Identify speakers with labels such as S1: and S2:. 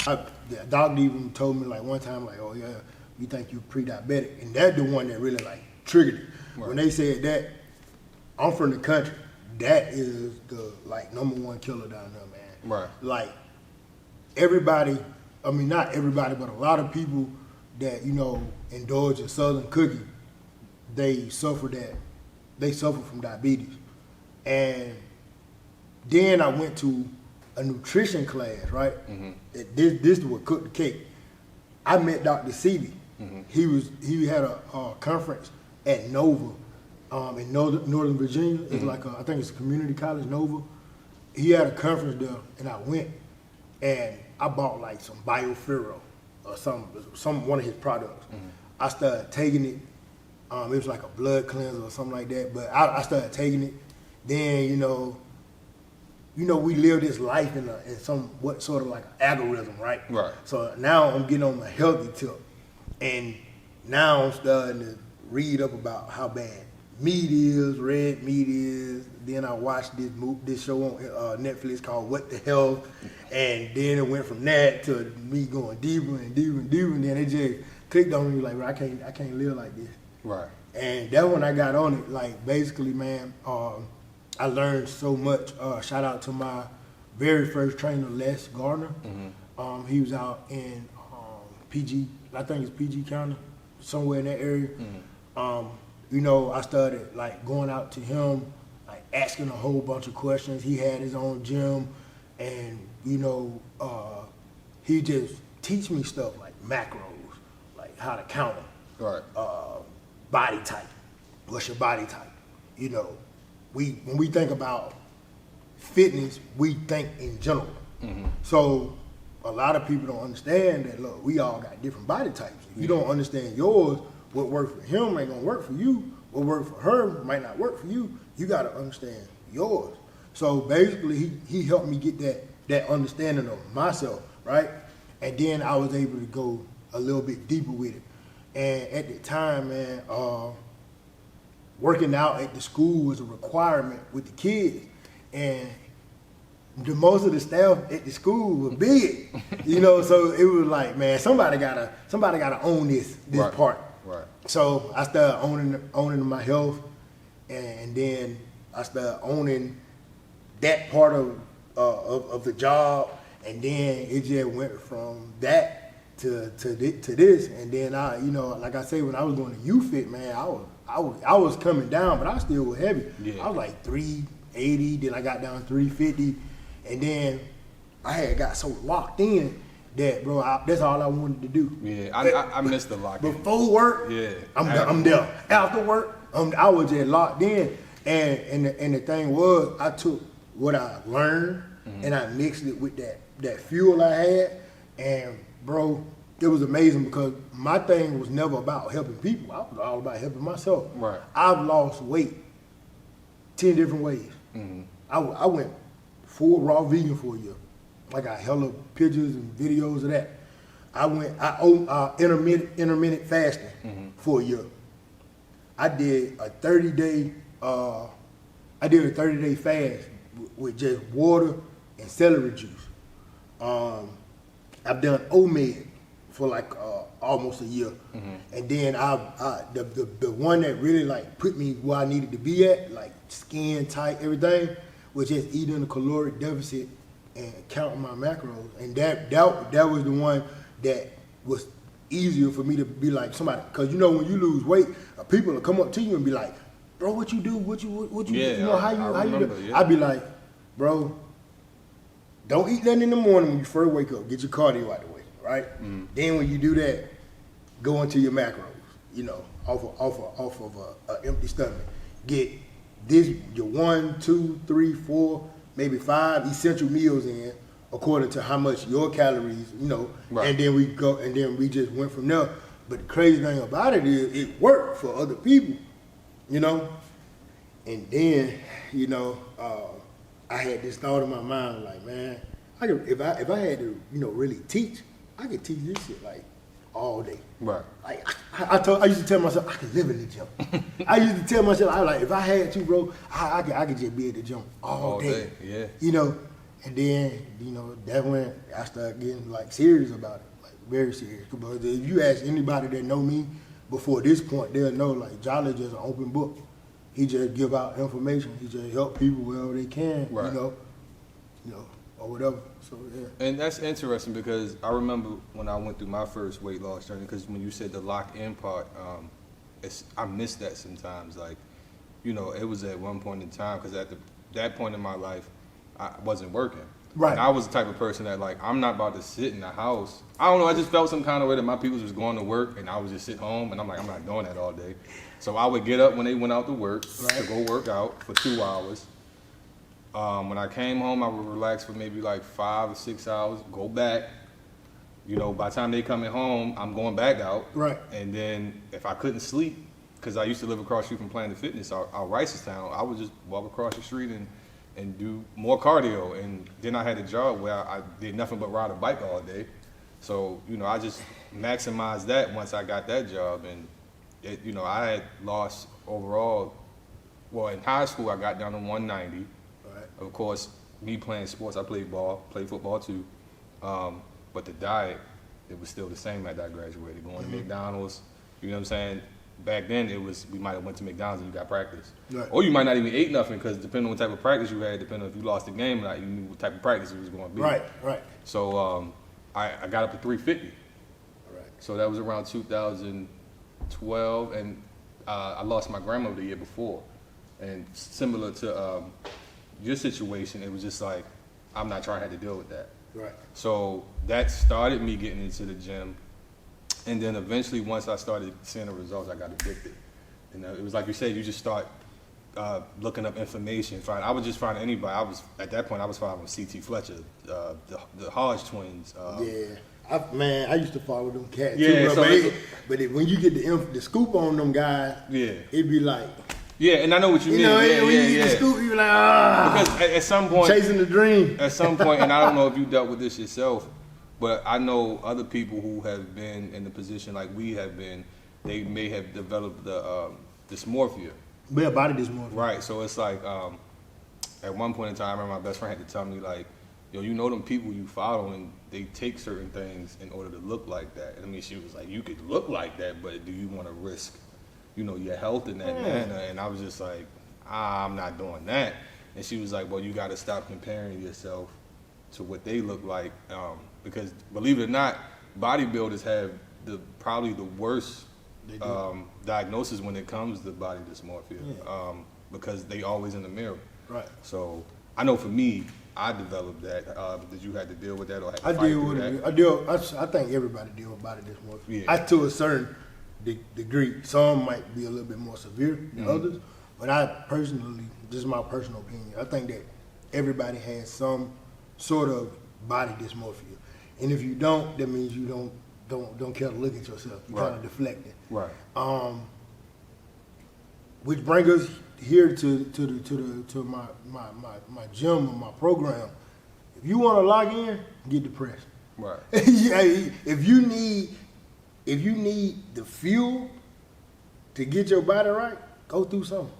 S1: the doctor even told me like one time, like, oh yeah, we think you're pre-diabetic, and that's the one that really like triggered it. Right. When they said that, I'm from the country. That is the like #1 killer down there, man.
S2: Right.
S1: Like everybody, I mean not everybody, but a lot of people that indulge in Southern cooking, they suffer from diabetes. And then I went to a nutrition class, right? Mm-hmm. This is what cooked the cake. I met Dr. Seeley. Mm-hmm. He had a conference at Nova in Northern Virginia. It's like I think it's a community college, Nova. He had a conference there, and I went, and I bought like some BioFero or one of his products. Mm-hmm. I started taking it. It was like a blood cleanser or something like that. But I started taking it. Then we live this life in what sort of like an algorithm, right?
S2: Right.
S1: So now I'm getting on my healthy tip, and now I'm starting to read up about how bad meat is, red meat is. Then I watched this show on Netflix called What the Hell, and then it went from that to me going deeper and deeper and deeper, and then it just clicked on me like, bro, I can't live like this. Right. And that's when I got on it. Like basically, man, I learned so much. Shout out to my very first trainer, Les Gardner. Mm-hmm. He was out in PG, I think it's PG County, somewhere in that area. Mm-hmm. I started like going out to him, like asking a whole bunch of questions. He had his own gym, and he just teach me stuff like macros, like how to count them. Right. Body type. What's your body type? When we think about fitness, we think in general. Mm-hmm. So a lot of people don't understand that, look, we all got different body types. If you don't understand yours, what works for him ain't gonna work for you. What works for her might not work for you. You gotta understand yours. So basically, he helped me get that understanding of myself, right? And then I was able to go a little bit deeper with it. And at the time, man, working out at the school was a requirement with the kids, and most of the staff at the school were big, So it was like, man, somebody gotta own this right. part. Right. So I started owning my health, and then I started owning that part of the job, and then it just went from that to this, and then I, like I say, when I was going to UFIT, man, I was coming down, but I still was heavy. Yeah. I was like 380, then I got down 350, and then I had got so locked in that, bro, that's all I wanted to do.
S2: Yeah, I missed the lock.
S1: Before work, yeah, I'm there. After work, I was just locked in, and the thing was, I took what I learned and I mixed it with that fuel I had, and bro, it was amazing because my thing was never about helping people. I was all about helping myself. Right. I've lost weight 10 different ways. Mm-hmm. I went full raw vegan for a year. I got hella pictures and videos of that. I intermittent fasting for a year. I did a 30-day fast with just water and celery juice. I've done OMED for like almost a year, and then the one that really like put me where I needed to be at, like skin tight, everything, was just eating a caloric deficit and counting my macros, and that was the one that was easier for me to be like somebody, because when you lose weight, people will come up to you and be like, bro, what you do? What you how you do? Yeah. I'd be like, bro, don't eat nothing in the morning when you first wake up. Get your cardio out the way, right? Mm. Then when you do that, go into your macros. Off of an empty stomach. Get your 1, 2, 3, 4, maybe 5 essential meals in according to how much your calories, right. And then we just went from there. But the crazy thing about it is it worked for other people, And then, I had this thought in my mind, like, man, if I had to, really teach, I could teach this shit like all day. Right. Like I used to tell myself I could live in the gym. I used to tell myself, I was like, if I had to, bro, I could just be at the gym all day. Yeah. And then, you know, that's when I started getting like serious about it, like very serious. Because if you ask anybody that know me before this point, they'll know like Jolly just an open book. He just give out information. He just help people wherever they can,
S2: Right.
S1: you know, or whatever. So yeah.
S2: And that's interesting because I remember when I went through my first weight loss journey, because when you said the lock-in part, I miss that sometimes. Like, you know, it was at one point in time, because at that point in my life, I wasn't working.
S1: Right.
S2: And I was the type of person that, like, I'm not about to sit in the house. I don't know, I just felt some kind of way that my people was going to work, and I was just sitting home, and I'm like, I'm not doing that all day. So I would get up when they went out to work, to go work out for 2 hours. When I came home, I would relax for maybe like 5 or 6 hours, go back. You know, by the time they coming home, I'm going back out.
S1: Right.
S2: And then if I couldn't sleep, because I used to live across the street from Planet Fitness out Ricestown, I would just walk across the street and do more cardio. And then I had a job where I did nothing but ride a bike all day. So, you know, I just maximized that once I got that job. And, you know, I had lost overall, well, in high school, I got down to 190.
S1: Right.
S2: Of course, me playing sports, I played football too. But the diet, it was still the same after I graduated. Going to McDonald's, you know what I'm saying? Back then, we might have went to McDonald's and you got practice.
S1: Right.
S2: Or you might not even ate nothing, because depending on what type of practice you had, depending on if you lost the game or not, you knew what type of practice it was going to be.
S1: Right.
S2: So I got up to 350.
S1: Right.
S2: So that was around 2012, and I lost my grandmother the year before. And similar to your situation, it was just like, I'm not trying to have to deal with that.
S1: Right.
S2: So that started me getting into the gym. And then eventually, once I started seeing the results, I got addicted. And it was like you said, you just start looking up information. I would just find anybody. At that point, I was following C.T. Fletcher, the Hodge twins.
S1: I used to follow them cats
S2: Yeah,
S1: too,
S2: so
S1: when you get the scoop on them guys,
S2: Yeah.
S1: it'd be like,
S2: Yeah, and I know what you mean.
S1: when you get the scoop, you be like,
S2: Because at some point,
S1: chasing the dream.
S2: At some point, and I don't know if you dealt with this yourself, but I know other people who have been in the position like we have been. They may have developed the dysmorphia.
S1: Yeah, body dysmorphia.
S2: Right. So it's like at one point in time, I remember my best friend had to tell me like, yo, you know them people you follow, and they take certain things in order to look like that. And I mean, she was like, you could look like that, but do you want to risk, you know, your health in that manner? And I was just like, I'm not doing that. And she was like, well, you got to stop comparing yourself to what they look like, because believe it or not, bodybuilders have probably the worst diagnosis when it comes to body dysmorphia, because they always in the mirror.
S1: Right.
S2: So I know for me, I developed that. Did you have to deal with that, or had to
S1: I
S2: fight
S1: deal
S2: through
S1: with
S2: that?
S1: it. I think everybody deal with body dysmorphia.
S2: Yeah.
S1: To a certain degree. Some might be a little bit more severe than others, but I personally, just my personal opinion, I think that everybody has some sort of body dysmorphia, and if you don't, that means you don't care to look at yourself. You kind of deflect it.
S2: Right.
S1: Which brings us here to my gym or my program. If you want to log in, get depressed.
S2: Right.
S1: If you need the fuel to get your body right, go through something.